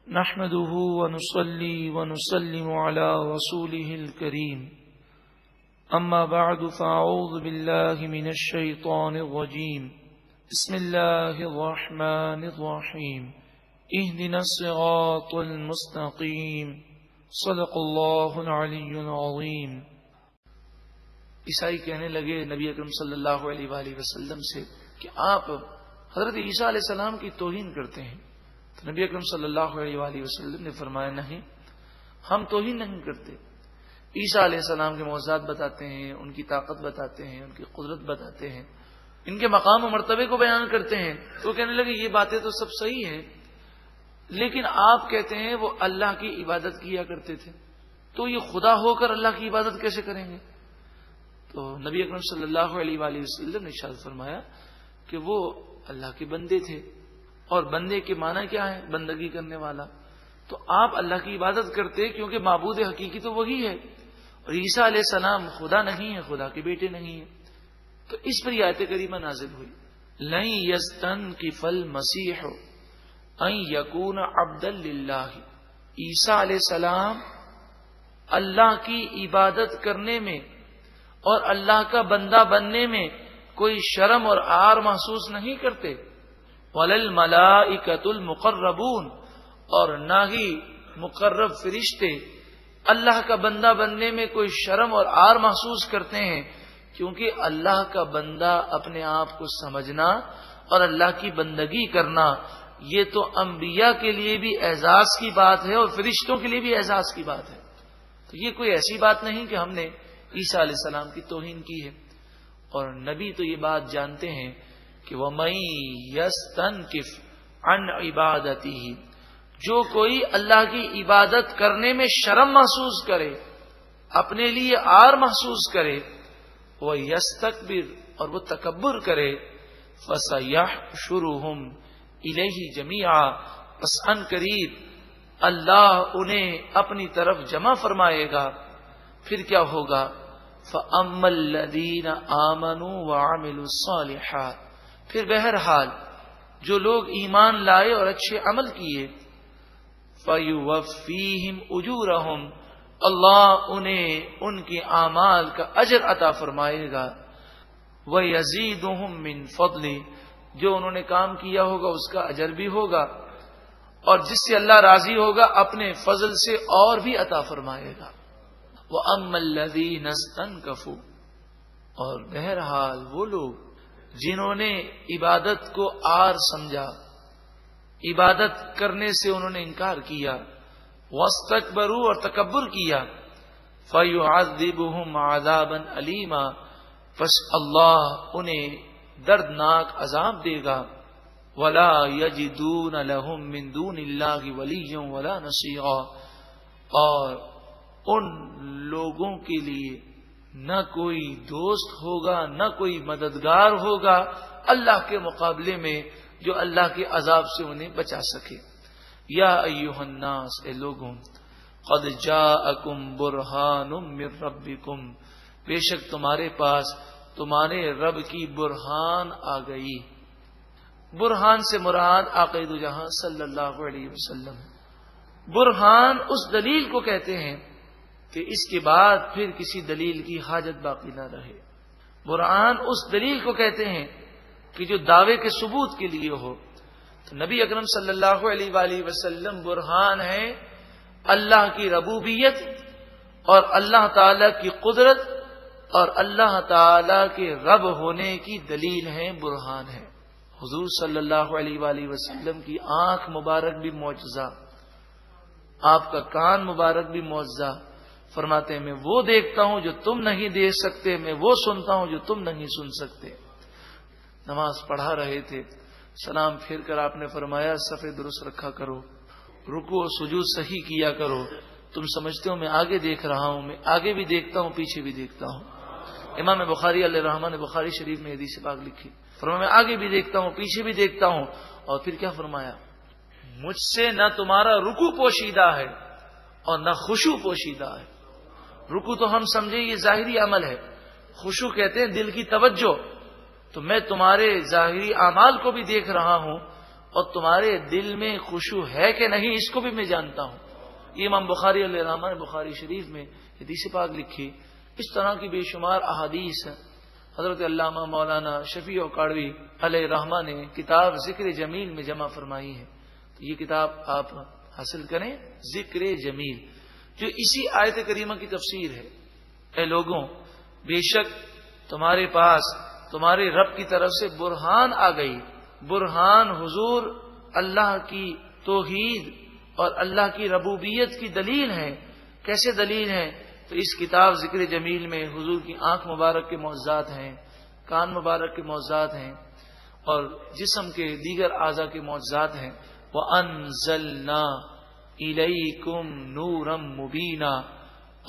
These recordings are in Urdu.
نحمده ونصلي ونسلم على رسوله الكريم أما بعد فأعوذ بالله من الشيطان الرجيم بسم الله الرحمن الرحيم اهدنا الصراط المستقيم صدق الله العلي العظيم۔ عیسائی کہنے لگے نبی اکرم صلی اللہ علیہ وآلہ وسلم سے کہ آپ حضرت عیسیٰ علیہ السلام کی توہین کرتے ہیں۔ تو نبی اکرم صلی اللہ علیہ وآلہ وسلم نے فرمایا نہیں، ہم توہین نہیں کرتے۔ عیسیٰ علیہ السلام کے معجزات بتاتے ہیں، ان کی طاقت بتاتے ہیں، ان کی قدرت بتاتے ہیں، ان کے مقام و مرتبے کو بیان کرتے ہیں۔ تو کہنے لگے یہ باتیں تو سب صحیح ہیں، لیکن آپ کہتے ہیں وہ اللہ کی عبادت کیا کرتے تھے، تو یہ خدا ہو کر اللہ کی عبادت کیسے کریں گے؟ تو نبی اکرم صلی اللہ علیہ وآلہ وسلم نے ارشاد فرمایا کہ وہ اللہ کے بندے تھے، اور بندے کے معنی کیا ہے؟ بندگی کرنے والا۔ تو آپ اللہ کی عبادت کرتے کیونکہ معبود حقیقی تو وہی ہے، اور عیسیٰ علیہ السلام خدا نہیں ہے، خدا کے بیٹے نہیں ہیں۔ تو اس پر یہ آیت کریمہ نازل ہوئی، لن یستنکف المسیح ان یکون عبدا للہ۔ عیسیٰ علیہ السلام اللہ کی عبادت کرنے میں اور اللہ کا بندہ بننے میں کوئی شرم اور عار محسوس نہیں کرتے۔ وَلَلْمَلَائِكَةُ الْمُقَرَّبُونَ، اور نہ ہی مقرب فرشتے اللہ کا بندہ بننے میں کوئی شرم اور عار محسوس کرتے ہیں، کیونکہ اللہ کا بندہ اپنے آپ کو سمجھنا اور اللہ کی بندگی کرنا یہ تو انبیاء کے لیے بھی اعزاز کی بات ہے اور فرشتوں کے لیے بھی اعزاز کی بات ہے۔ تو یہ کوئی ایسی بات نہیں کہ ہم نے عیسیٰ علیہ السلام کی توہین کی ہے، اور نبی تو یہ بات جانتے ہیں کہ وَمَن يَسْتَنْكِفْ عَنْ عِبَادَتِهِ، جو کوئی اللہ کی عبادت کرنے میں شرم محسوس کرے، اپنے لیے عار محسوس کرے، وہ یستکبر، اور وہ تکبر کرے، فَسَيَحْشُرُهُمْ إِلَيْهِ جَمِيعًا، پس ان قریب اللہ انہیں اپنی طرف جمع فرمائے گا۔ پھر کیا ہوگا؟ فَأَمَّا الَّذِينَ آمَنُوا وَعَمِلُوا الصَّالِحَاتِ، پھر بہرحال جو لوگ ایمان لائے اور اچھے عمل کیے، فَيُوَفِّيهِمْ أُجُورَهُمْ، اللہ انہیں ان کے اعمال کا اجر عطا فرمائے گا۔ وَيَزِيدُهُمْ مِنْ فَضْلِهِ، جو انہوں نے کام کیا ہوگا اس کا اجر بھی ہوگا، اور جس سے اللہ راضی ہوگا اپنے فضل سے اور بھی عطا فرمائے گا۔ وَأَمَّا الَّذِينَ اسْتَنكَفُوا، اور بہرحال وہ لوگ جنہوں نے عبادت کو عار سمجھا، عبادت کرنے سے انہوں نے انکار کیا، وَاسْتَكْبَرُوا، اور تکبر کیا، فَيُعَذِّبُهُمْ عَذَابًا أَلِيمًا، پس اللہ انہیں دردناک عذاب دے گا۔ وَلَا يَجِدُونَ لَهُم مِّن دُونِ اللَّهِ وَلِيًّا وَلَا نَصِيرًا، اور ان لوگوں کے لیے نہ کوئی دوست ہوگا، نہ کوئی مددگار ہوگا اللہ کے مقابلے میں جو اللہ کے عذاب سے انہیں بچا سکے۔ یا ایھا الناس، اے لوگوں، قد جاءکم برہان من ربکم، بے شک تمہارے پاس تمہارے رب کی برہان آ گئی۔ برہان سے مراد آقا دو جہاں صلی اللہ علیہ وسلم۔ برہان اس دلیل کو کہتے ہیں کہ اس کے بعد پھر کسی دلیل کی حاجت باقی نہ رہے۔ برہان اس دلیل کو کہتے ہیں کہ جو دعوے کے ثبوت کے لیے ہو۔ تو نبی اکرم صلی اللہ علیہ وآلہ وسلم برہان ہے اللہ کی ربوبیت اور اللہ تعالی کی قدرت اور اللہ تعالی کے رب ہونے کی دلیل ہے، برہان ہے۔ حضور صلی اللہ علیہ وآلہ وسلم کی آنکھ مبارک بھی معجزہ، آپ کا کان مبارک بھی معجزہ۔ فرماتے ہیں میں وہ دیکھتا ہوں جو تم نہیں دیکھ سکتے، میں وہ سنتا ہوں جو تم نہیں سن سکتے۔ نماز پڑھا رہے تھے، سلام پھیر کر آپ نے فرمایا صفے درست رکھا کرو، رکوع و سجود صحیح کیا کرو۔ تم سمجھتے ہو میں آگے دیکھ رہا ہوں، میں آگے بھی دیکھتا ہوں، پیچھے بھی دیکھتا ہوں۔ امام بخاری علیہ رحمہ نے بخاری شریف میں حدیث پاک لکھی، فرمایا میں آگے بھی دیکھتا ہوں، پیچھے بھی دیکھتا ہوں۔ اور پھر کیا فرمایا؟ مجھ سے نہ تمہارا رکوع پوشیدہ ہے اور نہ خشوع پوشیدہ ہے۔ رکوع تو ہم سمجھے یہ ظاہری عمل ہے، خشوع کہتے ہیں دل کی توجہ۔ تو میں تمہارے ظاہری اعمال کو بھی دیکھ رہا ہوں اور تمہارے دل میں خشوع ہے کہ نہیں اس کو بھی میں جانتا ہوں. یہ امام بخاری علیہ الرحمہ نے بخاری شریف میں حدیث پاک لکھی. اس طرح کی بے شمار احادیث حضرت علامہ مولانا شفیع کاڑوی علیہ الرحمہ نے کتاب ذکر جمیل میں جمع فرمائی ہے. تو یہ کتاب آپ حاصل کریں، ذکر جمیل، جو اسی آیت کریمہ کی تفسیر ہے. اے لوگوں، بے شک تمہارے پاس تمہارے رب کی طرف سے برہان آ گئی. برہان حضور اللہ کی توحید اور اللہ کی ربوبیت کی دلیل ہے. کیسے دلیل ہے؟ تو اس کتاب ذکر جمیل میں حضور کی آنکھ مبارک کے معجزات ہیں، کان مبارک کے معجزات ہیں، اور جسم کے دیگر اعضاء کے معجزات ہیں. وَأَنزَلْنَا إِلَيْكُمْ نُورًا مُبِينًا،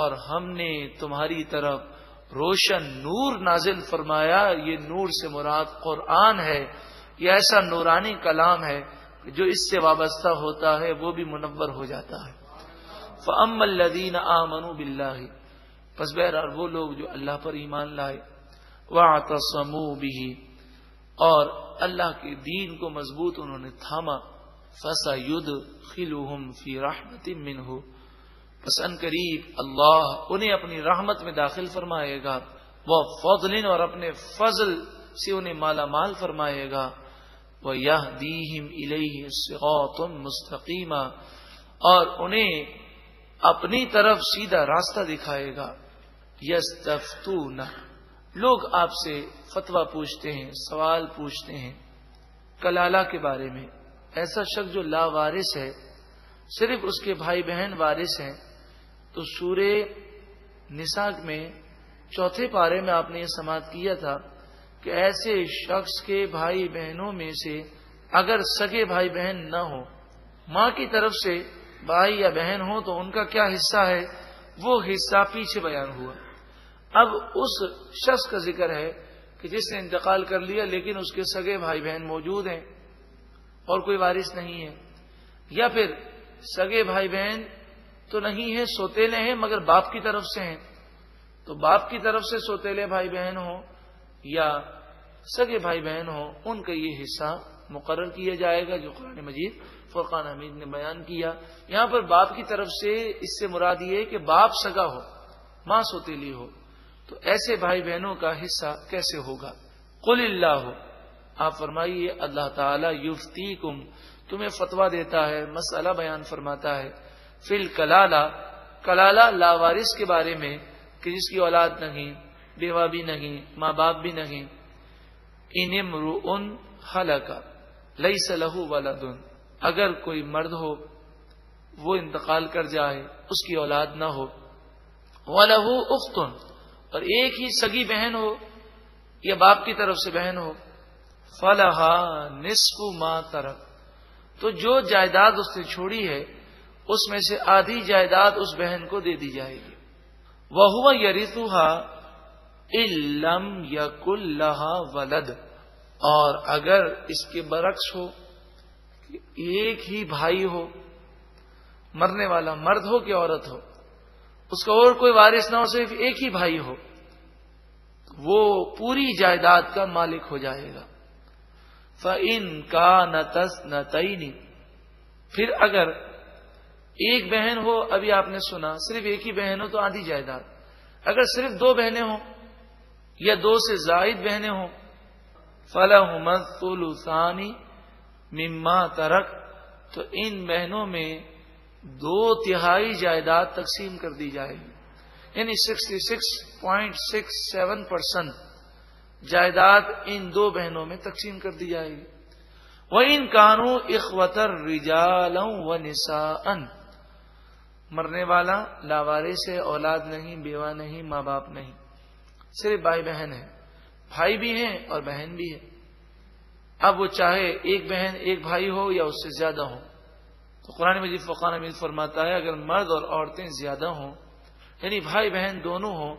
اور ہم نے تمہاری طرف روشن نور نازل فرمایا. یہ نور سے مراد قرآن ہے. یہ ایسا نورانی کلام ہے کہ جو اس سے وابستہ ہوتا ہے وہ بھی منور ہو جاتا ہے. فَأَمَّا الَّذِينَ آمَنُوا بِاللَّهِ، پس بہرحال وہ لوگ جو اللہ پر ایمان لائے، وَاعْتَصَمُوا بِهِ، اور اللہ کے دین کو مضبوط انہوں نے تھاما، فَسَيُدْخِلُهُمْ فِي رَحْمَةٍ مِّنْهُ، پس ان قریب اللہ انہیں اپنی رحمت میں داخل فرمائے گا. وَفَضْلٍ، اور اپنے فضل سے انہیں مالا مال فرمائے گا. وَيَهْدِيهِمْ إِلَيْهِ صِرَاطٌ مُسْتَقِيمًا، اور انہیں اپنی طرف سیدھا راستہ دکھائے گا. یستفتون، لوگ آپ سے فتویٰ پوچھتے ہیں، سوال پوچھتے ہیں کلالہ کے بارے میں. ایسا شخص جو لا وارث ہے، صرف اس کے بھائی بہن وارث ہیں. تو سورہ نساء میں 4 پارے میں آپ نے یہ سماعت کیا تھا کہ ایسے شخص کے بھائی بہنوں میں سے اگر سگے بھائی بہن نہ ہو، ماں کی طرف سے بھائی یا بہن ہو، تو ان کا کیا حصہ ہے وہ حصہ پیچھے بیان ہوا. اب اس شخص کا ذکر ہے کہ جس نے انتقال کر لیا لیکن اس کے سگے بھائی بہن موجود ہیں اور کوئی وارث نہیں ہے، یا پھر سگے بھائی بہن تو نہیں ہے، سوتیلے ہیں مگر باپ کی طرف سے ہیں. تو باپ کی طرف سے سوتیلے بھائی بہن ہوں یا سگے بھائی بہن ہوں، ان کا یہ حصہ مقرر کیا جائے گا جو قرآن مجید فرقان حمید نے بیان کیا. یہاں پر باپ کی طرف سے اس سے مراد یہ ہے کہ باپ سگا ہو، ماں سوتیلی ہو. تو ایسے بھائی بہنوں کا حصہ کیسے ہوگا؟ قل اللہ، آپ فرمائیے اللہ تعالی یفتیکم، تمہیں فتویٰ دیتا ہے، مسئلہ بیان فرماتا ہے. فی الکلالہ، کلالہ لاوارث کے بارے میں کہ جس کی اولاد نہیں، بیوہ بھی نہیں، ماں باپ بھی نہیں. ان امرؤ ہلک لیس لہ ولد، اگر کوئی مرد ہو وہ انتقال کر جائے، اس کی اولاد نہ ہو، وَلَهُ أُخْتٌ، اور ایک ہی سگی بہن ہو یا باپ کی طرف سے بہن ہو، فَلَهَا نِصْفُ مَا تَرَكَ، تو جو جائیداد اس نے چھوڑی ہے اس میں سے آدھی جائیداد اس بہن کو دے دی جائے گی. وَهُوَ يَرِثُهَا إِن لَّمْ يَكُن لَّهَا وَلَدٌ، اور اگر اس کے برعکس ہو کہ ایک ہی بھائی ہو، مرنے والا مرد ہو کہ عورت ہو، اس کا اور کوئی وارث نہ ہو، صرف ایک ہی بھائی ہو، وہ پوری جائیداد کا مالک ہو جائے گا. فَإِن كَانَتْ اثْنَتَيْنِ، پھر اگر ایک بہن ہو، ابھی آپ نے سنا صرف ایک ہی بہن ہو تو آدھی جائیداد. اگر صرف 2 بہنیں ہوں یا 2 سے زائد بہنیں ہوں، فَلَهُمَا الثُّلُثَانِ مِمَّا تَرَكَ، تو ان بہنوں میں 2/3 جائیداد تقسیم کر دی جائے گی، یعنی 66.67% جائیداد ان 2 بہنوں میں تقسیم کر دی جائے گی. وَإِن كَانُوا إِخْوَةً رِجَالًا وَنِسَاءً، مرنے والا لاوارث ہے، اولاد نہیں، بیوہ نہیں، ماں باپ نہیں، صرف بھائی بہن ہیں، بھائی بھی ہیں اور بہن بھی ہے. اب وہ چاہے ایک بہن ایک بھائی ہو یا اس سے زیادہ ہو. تو قرآن مجید فرقان حمید فرماتا ہے اگر مرد اور عورتیں زیادہ ہوں، یعنی بھائی بہن دونوں ہوں،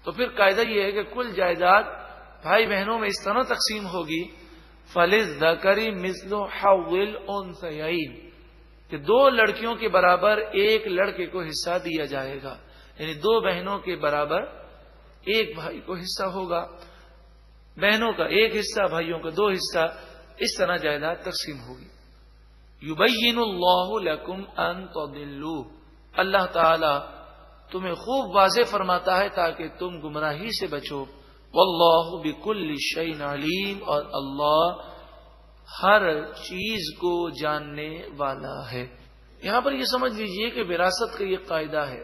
تو پھر قاعدہ یہ ہے کہ کل جائیداد بھائی بہنوں میں اس طرح تقسیم ہوگی، فَلِلذَّكَرِ مِثْلُ حَظِّ الْأُنثَيَيْنِ، کہ 2 لڑکیوں کے برابر ایک لڑکے کو حصہ دیا جائے گا، یعنی 2 بہنوں کے برابر ایک بھائی کو حصہ ہوگا، بہنوں کا ایک حصہ، بھائیوں کا 2 حصہ. اس طرح جائیداد تقسیم ہوگی. یبین اللہ لکم ان تضلوا، اللہ تعالی تمہیں خوب واضح فرماتا ہے تاکہ تم گمراہی سے بچو. واللہ بکل شیء علیم، اور اللہ ہر چیز کو جاننے والا ہے. یہاں پر یہ سمجھ لیجئے کہ وراثت کا یہ قاعدہ ہے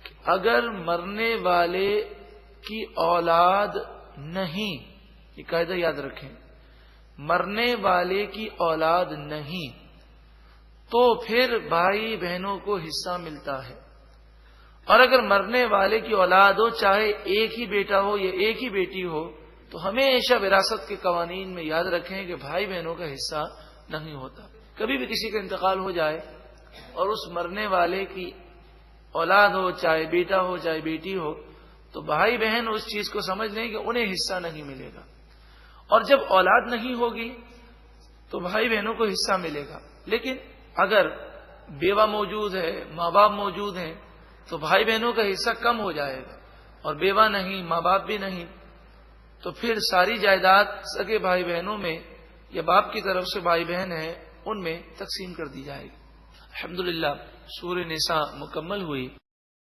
کہ اگر مرنے والے کی اولاد نہیں، یہ قاعدہ یاد رکھیں، مرنے والے کی اولاد نہیں تو پھر بھائی بہنوں کو حصہ ملتا ہے. اور اگر مرنے والے کی اولاد ہو، چاہے ایک ہی بیٹا ہو یا ایک ہی بیٹی ہو، تو ہمیشہ وراثت کے قوانین میں یاد رکھیں کہ بھائی بہنوں کا حصہ نہیں ہوتا. کبھی بھی کسی کا انتقال ہو جائے اور اس مرنے والے کی اولاد ہو، چاہے بیٹا ہو چاہے بیٹی ہو، تو بھائی بہن اس چیز کو سمجھ لیں کہ انہیں حصہ نہیں ملے گا. اور جب اولاد نہیں ہوگی تو بھائی بہنوں کو حصہ ملے گا. لیکن اگر بیوہ موجود ہے، ماں باپ موجود ہیں، تو بھائی بہنوں کا حصہ کم ہو جائے گا. اور بیوہ نہیں، ماں باپ بھی نہیں، تو پھر ساری جائیداد سگے بھائی بہنوں میں یا باپ کی طرف سے بھائی بہن ہیں ان میں تقسیم کر دی جائے گی. الحمدللہ سورہ نساء مکمل ہوئی.